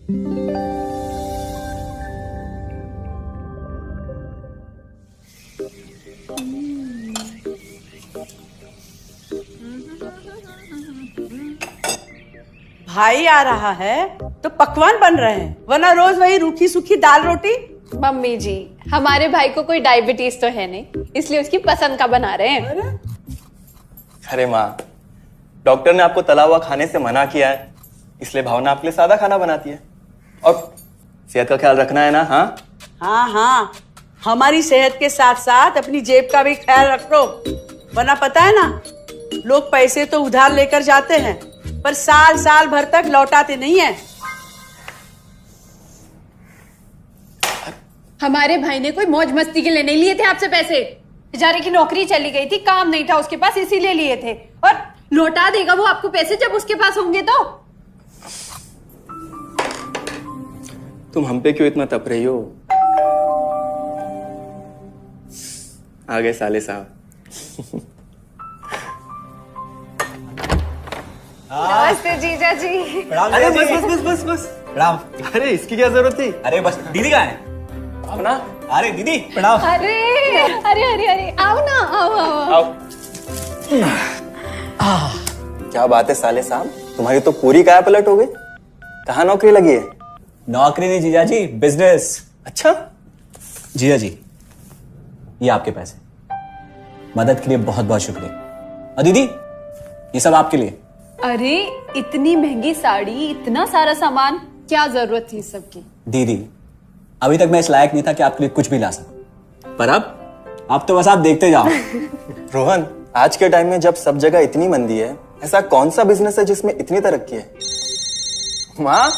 भाई आ रहा है तो पकवान बन रहे हैं, वरना रोज वही रूखी सूखी दाल रोटी। मम्मी जी, हमारे भाई को कोई डायबिटीज तो है नहीं, इसलिए उसकी पसंद का बना रहे हैं। अरे माँ, डॉक्टर ने आपको तला हुआ खाने से मना किया है, इसलिए भावना आपके लिए सादा खाना बनाती है। और सेहत का ख्याल रखना है ना। हाँ हाँ हाँ, हमारी सेहत के साथ साथ अपनी जेब का भी ख्याल रखो, वरना पता है ना, लोग पैसे तो उधार लेकर जाते हैं पर साल साल भर तक लौटाते नहीं है। हमारे भाई ने कोई मौज मस्ती के लिए नहीं लिए थे आपसे पैसे। बेचारे की नौकरी चली गई थी, काम नहीं था उसके पास, इसीलिए लिए थे। और लौटा देगा वो आपको पैसे जब उसके पास होंगे तो। तुम हम पे क्यों इतना तप रही हो? आ गए साले साहब। नमस्ते जीजा जी। अरे बस बस बस बस बस प्रणाम। अरे इसकी क्या जरूरत थी? अरे बस दीदी कहाँ है? अपना। अरे दीदी प्रणाम। अरे अरे अरे अरे आओ ना, आओ। क्या बात है साले साहब, तुम्हारी तो पूरी काया पलट हो गई। कहाँ नौकरी लगी है? नौकरी नहीं जीजा जी, बिजनेस। अच्छा जीजा जी, ये आपके पैसे, मदद के लिए बहुत बहुत शुक्रिया। और दीदी, ये सब आपके लिए। अरे इतनी महंगी साड़ी, इतना सारा सामान, क्या जरूरत थी सबकी? दीदी, अभी तक मैं इस लायक नहीं था कि आपके लिए कुछ भी ला सकूं, पर अब तो बस आप देखते जाओ। रोहन, आज के टाइम में जब सब जगह इतनी मंदी है, ऐसा कौन सा बिजनेस है जिसमें इतनी तरक्की है? माँ,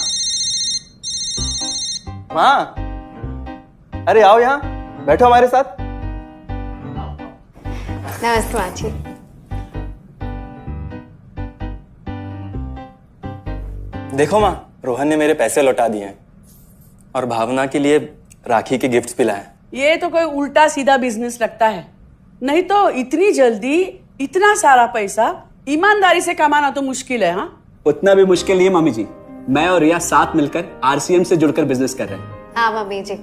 माँ, अरे आओ यहाँ बैठो हमारे साथ। नमस्ते माँ जी। देखो माँ, रोहन ने मेरे पैसे लौटा दिए हैं और भावना के लिए राखी के गिफ्ट्स भी लाए। ये तो कोई उल्टा सीधा बिजनेस लगता है, नहीं तो इतनी जल्दी इतना सारा पैसा ईमानदारी से कमाना तो मुश्किल है। हाँ, उतना भी मुश्किल नहीं है मम्मी जी, मैं और रिया साथ मिलकर आरसीएम से जुड़कर बिजनेस कर रहे हैं। हाँ मम्मी जी,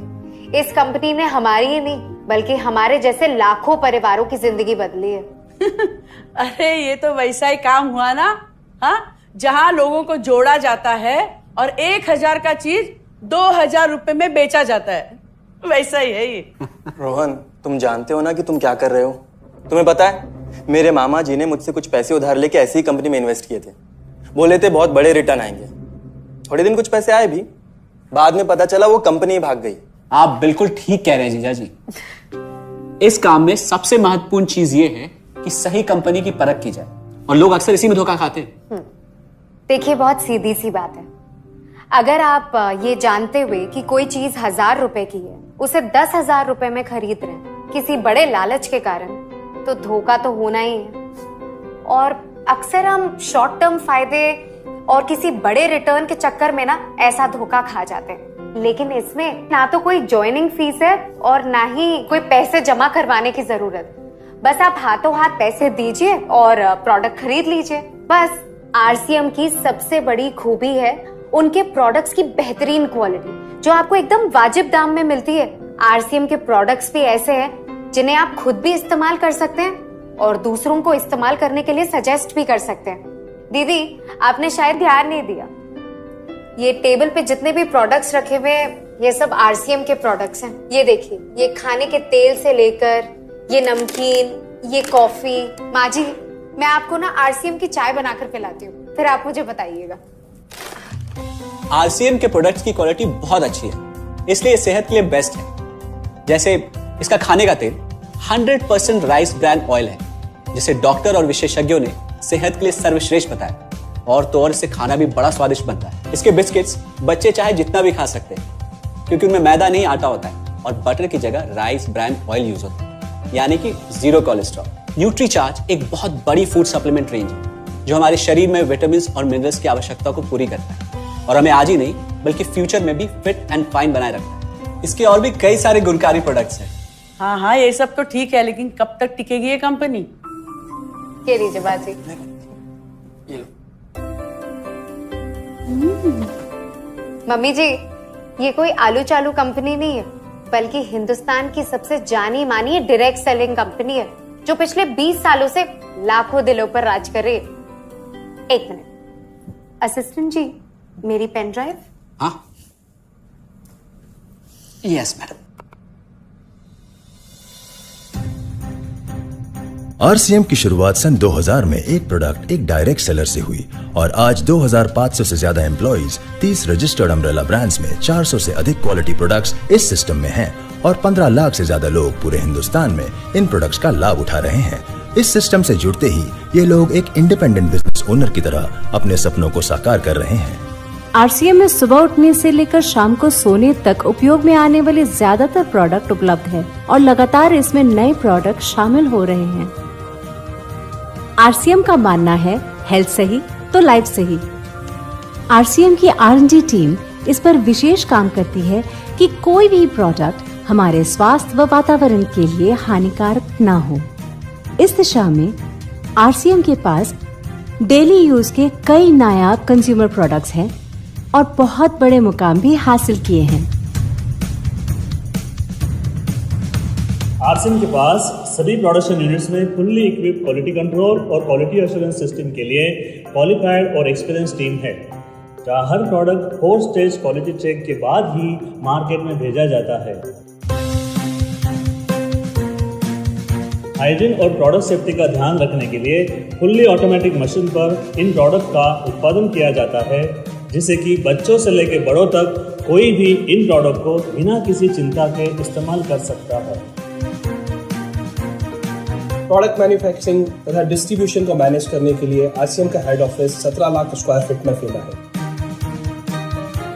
इस कंपनी ने हमारी ही नहीं बल्कि हमारे जैसे लाखों परिवारों की जिंदगी बदली है। अरे ये तो वैसा ही काम हुआ ना, हाँ, जहाँ लोगों को जोड़ा जाता है और 1000 का चीज 2000 रुपए में बेचा जाता है, वैसा ही है ये। रोहन, तुम जानते हो ना कि तुम क्या कर रहे हो? तुम्हें पता है, मेरे मामा जी ने मुझसे कुछ पैसे उधार लेके ऐसी ही कंपनी में इन्वेस्ट किए थे। बोले थे बहुत बड़े रिटर्न आएंगे। थोड़े दिन कुछ पैसे आए भी, बाद में पता चला वो कंपनी भाग गई। आप बिल्कुल ठीक कह रहे हैं जीजा जी। इस काम में सबसे महत्वपूर्ण चीज ये है कि सही कंपनी की परख की जाए, और लोग अक्सर इसी में धोखा खाते हैं। देखिए, बहुत सीधी सी बात है। अगर आप ये जानते हुए कि कोई चीज 1000 रुपए की है, उसे 10,000 रुपए में खरीद रहे हैं किसी बड़े लालच के कारण, तो धोखा तो होना ही है। और अक्सर हम शॉर्ट टर्म फायदे और किसी बड़े रिटर्न के चक्कर में ना ऐसा धोखा खा जाते हैं। लेकिन इसमें ना तो कोई ज्वाइनिंग फीस है और ना ही कोई पैसे जमा करवाने की जरूरत। बस आप हाथों हाथ पैसे दीजिए और प्रोडक्ट खरीद लीजिए, बस। आरसीएम की सबसे बड़ी खूबी है उनके प्रोडक्ट्स की बेहतरीन क्वालिटी, जो आपको एकदम वाजिब दाम में मिलती है। आरसीएम के प्रोडक्ट्स भी ऐसे हैं जिन्हें आप खुद भी इस्तेमाल कर सकते हैं और दूसरों को इस्तेमाल करने के लिए सजेस्ट भी कर सकते हैं। दीदी, आपने शायद ध्यान नहीं दिया, ये टेबल पे जितने भी प्रोडक्ट्स रखे हुए हैं, ये सब आरसीएम के प्रोडक्ट्स हैं। ये देखिए, ये खाने के तेल से लेकर ये नमकीन, ये कॉफी। माँ जी, मैं आपको ना आरसीएम की चाय बनाकर पिलाती हूँ, फिर आप मुझे बताइएगा। आरसीएम के प्रोडक्ट्स की क्वालिटी बहुत अच्छी है, इसलिए सेहत के लिए बेस्ट है। जैसे इसका खाने का तेल 100% राइस ब्रांड ऑयल है, जिसे डॉक्टर और विशेषज्ञों ने सेहत के लिए सर्वश्रेष्ठ बताया। और तो और इससे खाना भी बड़ा स्वादिष्ट बनता है। इसके बिस्किट्स बच्चे चाहे जितना भी खा सकते हैं, क्योंकि उनमें मैदा नहीं आटा होता है, और बटर की जगह राइस ब्रांड ऑयल यूज होता है, यानी कि 0 कोलेस्ट्रॉल। न्यूट्रीचार्ज एक बहुत बड़ी फूड सप्लीमेंट रेंज है, जो हमारे शरीर में विटामिन और मिनरल्स की आवश्यकता को पूरी करता है और हमें आज ही नहीं बल्कि फ्यूचर में भी फिट एंड फाइन बनाए रखता है। इसके और भी कई सारे गुणकारी प्रोडक्ट्स हैं। हाँ हाँ, ये सब तो ठीक है, लेकिन कब तक टिकेगी ये कंपनी? ये लीजिए बाजी। ये लो। मम्मी जी, ये कोई आलू चालू कंपनी नहीं है, बल्कि हिंदुस्तान की सबसे जानी मानी डायरेक्ट सेलिंग कंपनी है, जो पिछले 20 सालों से लाखों दिलों पर राज कर रही है। एक मिनट असिस्टेंट जी, मेरी पेन ड्राइव। हाँ, यस मैडम। आरसीएम की शुरुआत सन 2000 में एक प्रोडक्ट एक डायरेक्ट सेलर से हुई और आज 2500 से ज्यादा एम्प्लॉइज 30 रजिस्टर्ड अम्ब्रेला ब्रांड्स में 400 से अधिक क्वालिटी प्रोडक्ट्स इस सिस्टम में हैं और 15 लाख से ज्यादा लोग पूरे हिंदुस्तान में इन प्रोडक्ट्स का लाभ उठा रहे हैं। इस सिस्टम से जुड़ते ही ये लोग एक इंडिपेंडेंट बिजनेस ओनर की तरह अपने सपनों को साकार कर रहे हैं। आरसीएम में सुबह उठने से लेकर शाम को सोने तक उपयोग में आने वाले ज्यादातर प्रोडक्ट उपलब्ध है और लगातार इसमें नए प्रोडक्ट शामिल हो रहे हैं। आरसीएम का मानना है हेल्थ सही तो लाइफ सही। आरसीएम की R&D टीम इस पर विशेष काम करती है कि कोई भी प्रोडक्ट हमारे स्वास्थ्य व वातावरण के लिए हानिकारक ना हो। इस दिशा में आरसीएम के पास डेली यूज के कई नायाब कंज्यूमर प्रोडक्ट्स हैं और बहुत बड़े मुकाम भी हासिल किए हैं। आरसीएम के पास सभी प्रोडक्शन यूनिट्स में फुल्ली इक्विप्ड क्वालिटी कंट्रोल और क्वालिटी एश्योरेंस सिस्टम के लिए क्वालिफाइड और एक्सपीरियंस टीम है, जहां हर प्रोडक्ट 4 स्टेज क्वालिटी चेक के बाद ही मार्केट में भेजा जाता है। हाइजीन और प्रोडक्ट सेफ्टी का ध्यान रखने के लिए फुल्ली ऑटोमेटिक मशीन पर इन प्रोडक्ट का उत्पादन किया जाता है, जिससे कि बच्चों से लेकर बड़ों तक कोई भी इन प्रोडक्ट को बिना किसी चिंता के इस्तेमाल कर सकता है। प्रोडक्ट मैन्युफैक्चरिंग तथा डिस्ट्रीब्यूशन को मैनेज करने के लिए आरसीएम का head office 17 lakh square feet में फैला है।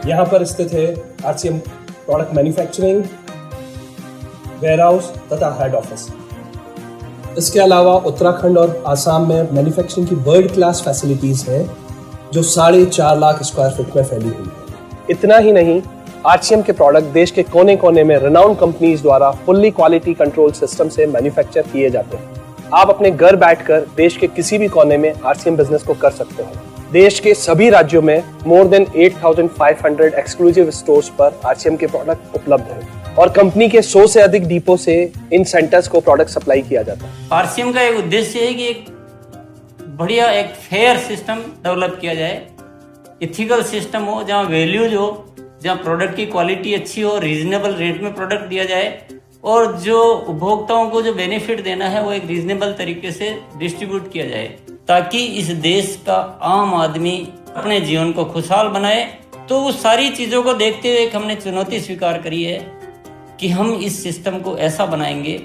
यहाँ पर स्थित है आरसीएम प्रोडक्ट मैन्युफैक्चरिंग, वेयरहाउस तथा हेड ऑफिस। इसके अलावा उत्तराखंड और आसाम में मैन्युफैक्चरिंग की वर्ल्ड क्लास फैसिलिटीज हैं, जो 4.5 लाख स्क्वायर फीट में फैली हुई है। इतना ही नहीं, आरसीएम के प्रोडक्ट देश के कोने कोने में रिनाउंड कंपनीज द्वारा फुल्ली क्वालिटी कंट्रोल सिस्टम से मैन्युफैक्चर किए जाते हैं। आप अपने घर बैठकर देश के किसी भी कोने में आरसीएम बिजनेस को कर सकते हो। देश के सभी राज्यों में मोर देन 8,500 एक्सक्लूसिव स्टोर्स पर आरसीएम के प्रोडक्ट उपलब्ध है और कंपनी के 100 से अधिक डिपो से इन सेंटर्स को प्रोडक्ट सप्लाई किया जाता है। आरसीएम का एक उद्देश्य है कि एक बढ़िया एक फेयर सिस्टम डेवलप किया जाए, इथिकल सिस्टम हो, जहाँ वैल्यूज हो, जहाँ प्रोडक्ट की क्वालिटी अच्छी हो, रीजनेबल रेट में प्रोडक्ट दिया जाए और जो उपभोक्ताओं को जो बेनिफिट देना है वो एक रीजनेबल तरीके से डिस्ट्रीब्यूट किया जाए, ताकि इस देश का आम आदमी अपने जीवन को खुशहाल बनाए। तो उस सारी चीज़ों को देखते हुए हमने चुनौती स्वीकार करी है कि हम इस सिस्टम को ऐसा बनाएंगे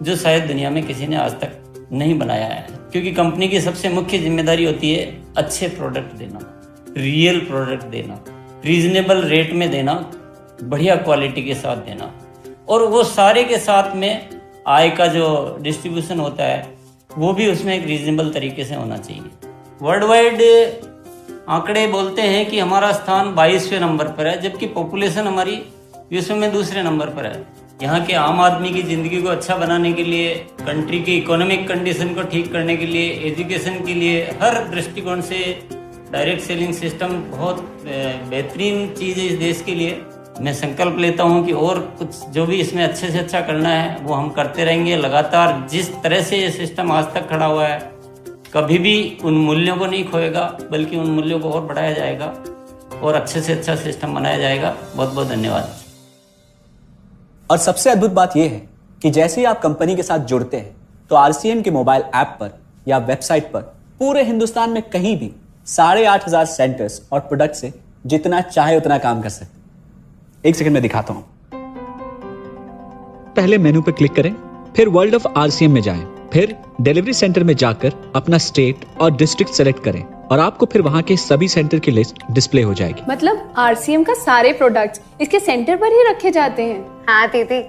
जो शायद दुनिया में किसी ने आज तक नहीं बनाया है, क्योंकि कंपनी की सबसे मुख्य जिम्मेदारी होती है अच्छे प्रोडक्ट देना, रियल प्रोडक्ट देना, रीजनेबल रेट में देना, बढ़िया क्वालिटी के साथ देना, और वो सारे के साथ में आय का जो डिस्ट्रीब्यूशन होता है वो भी उसमें एक रीजनेबल तरीके से होना चाहिए। वर्ल्ड वाइड आंकड़े बोलते हैं कि हमारा स्थान 22वें नंबर पर है, जबकि पॉपुलेशन हमारी विश्व में दूसरे नंबर पर है। यहाँ के आम आदमी की ज़िंदगी को अच्छा बनाने के लिए, कंट्री की इकोनॉमिक कंडीशन को ठीक करने के लिए, एजुकेशन के लिए, हर दृष्टिकोण से डायरेक्ट सेलिंग सिस्टम बहुत बेहतरीन चीज़ है इस देश के लिए। मैं संकल्प लेता हूं कि और कुछ जो भी इसमें अच्छे से अच्छा करना है वो हम करते रहेंगे लगातार। जिस तरह से ये सिस्टम आज तक खड़ा हुआ है, कभी भी उन मूल्यों को नहीं खोएगा, बल्कि उन मूल्यों को और बढ़ाया जाएगा और अच्छे से अच्छा सिस्टम बनाया जाएगा। बहुत बहुत धन्यवाद। और सबसे अद्भुत बात यह है कि जैसे ही आप कंपनी के साथ जुड़ते हैं तो आरसीएम के मोबाइल ऐप पर या वेबसाइट पर पूरे हिंदुस्तान में कहीं भी 8,500 सेंटर्स और प्रोडक्ट से जितना चाहे उतना काम कर सकते हैं। एक सेकंड में दिखाता हूं। पहले मेनू पर क्लिक करें, फिर वर्ल्ड ऑफ आरसीएम में जाएं, फिर डिलीवरी सेंटर में जाकर अपना स्टेट और डिस्ट्रिक्ट सेलेक्ट करें और आपको फिर वहां के सभी सेंटर की लिस्ट डिस्प्ले हो जाएगी। मतलब आरसीएम का सारे प्रोडक्ट्स इसके सेंटर पर ही रखे जाते हैं? हाँ दीदी,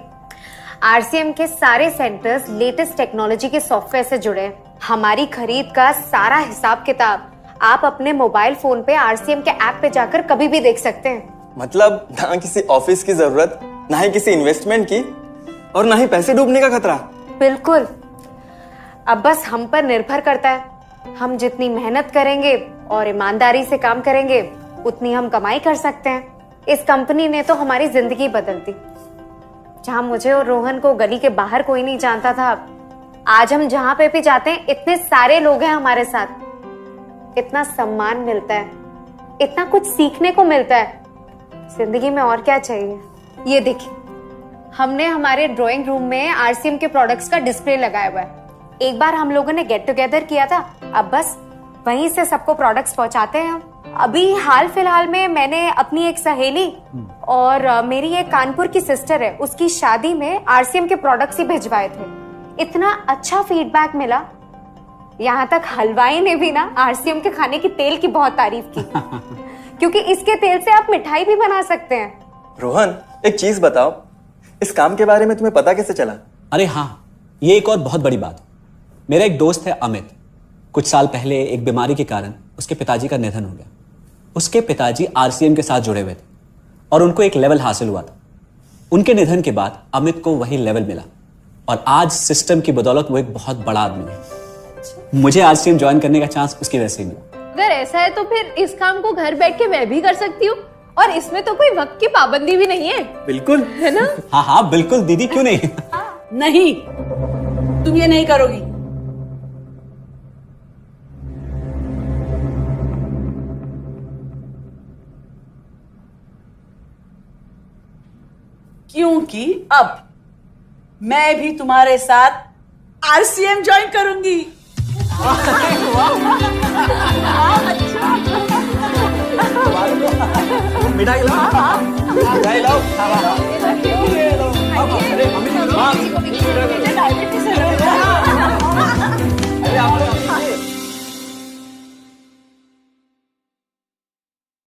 आरसीएम के सारे सेंटर्स लेटेस्ट टेक्नोलॉजी के सॉफ्टवेयर से जुड़े हैं। हमारी खरीद का सारा हिसाब किताब आप अपने मोबाइल फोन पे आरसीएम के ऐप पे जाकर कभी भी देख सकते हैं। मतलब ना किसी ऑफिस की जरूरत, ना ही किसी इन्वेस्टमेंट की, और ना ही पैसे डूबने का खतरा। बिल्कुल। अब बस हम पर निर्भर करता है। हम जितनी मेहनत करेंगे और ईमानदारी से काम करेंगे, उतनी हम कमाई कर सकते हैं। इस कंपनी ने तो हमारी जिंदगी बदल दी। जहां मुझे और रोहन को गली के बाहर कोई नहीं जानता था, आज हम जहां पे भी जाते हैं इतने सारे लोग हैं हमारे साथ। इतना सम्मान मिलता है, इतना कुछ सीखने को मिलता है। जिंदगी में और क्या चाहिए। ये देखिए, हमने हमारे ड्राइंग रूम में आरसीएम के प्रोडक्ट्स का डिस्प्ले लगाया हुआ है। एक बार हम लोगों ने गेट टुगेदर किया था, अब बस वहीं से सबको प्रोडक्ट्स पहुंचाते हैं हम। अभी हाल फिलहाल में मैंने अपनी एक सहेली और मेरी एक कानपुर की सिस्टर है, उसकी शादी में आरसीएम के प्रोडक्ट्स ही भिजवाए थे। इतना अच्छा फीडबैक मिला, यहाँ तक हलवाई ने भी ना आरसीएम के खाने की तेल की बहुत तारीफ की क्योंकि इसके तेल से आप मिठाई भी बना सकते हैं। रोहन, एक चीज बताओ, इस काम के बारे में तुम्हें पता कैसे चला? अरे हाँ, ये एक और बहुत बड़ी बात। मेरा एक दोस्त है अमित, कुछ साल पहले एक बीमारी के कारण उसके पिताजी का निधन हो गया। उसके पिताजी आरसीएम के साथ जुड़े हुए थे और उनको एक लेवल हासिल हुआ था। उनके निधन के बाद अमित को वही लेवल मिला और आज सिस्टम की बदौलत वो एक बहुत बड़ा आदमी है। मुझे आरसीएम ज्वाइन करने का चांस उसकी वजह से ही मिला। अगर ऐसा है तो फिर इस काम को घर बैठ के मैं भी कर सकती हूँ, और इसमें तो कोई वक्त की पाबंदी भी नहीं है। बिल्कुल, है ना? हाँ हाँ बिल्कुल दीदी, क्यों नहीं। नहीं, तुम ये नहीं करोगी। क्योंकि अब मैं भी तुम्हारे साथ आरसीएम ज्वाइन करूंगी। मिठाई लाओ, मिठाई लाओ। डायबिटीज है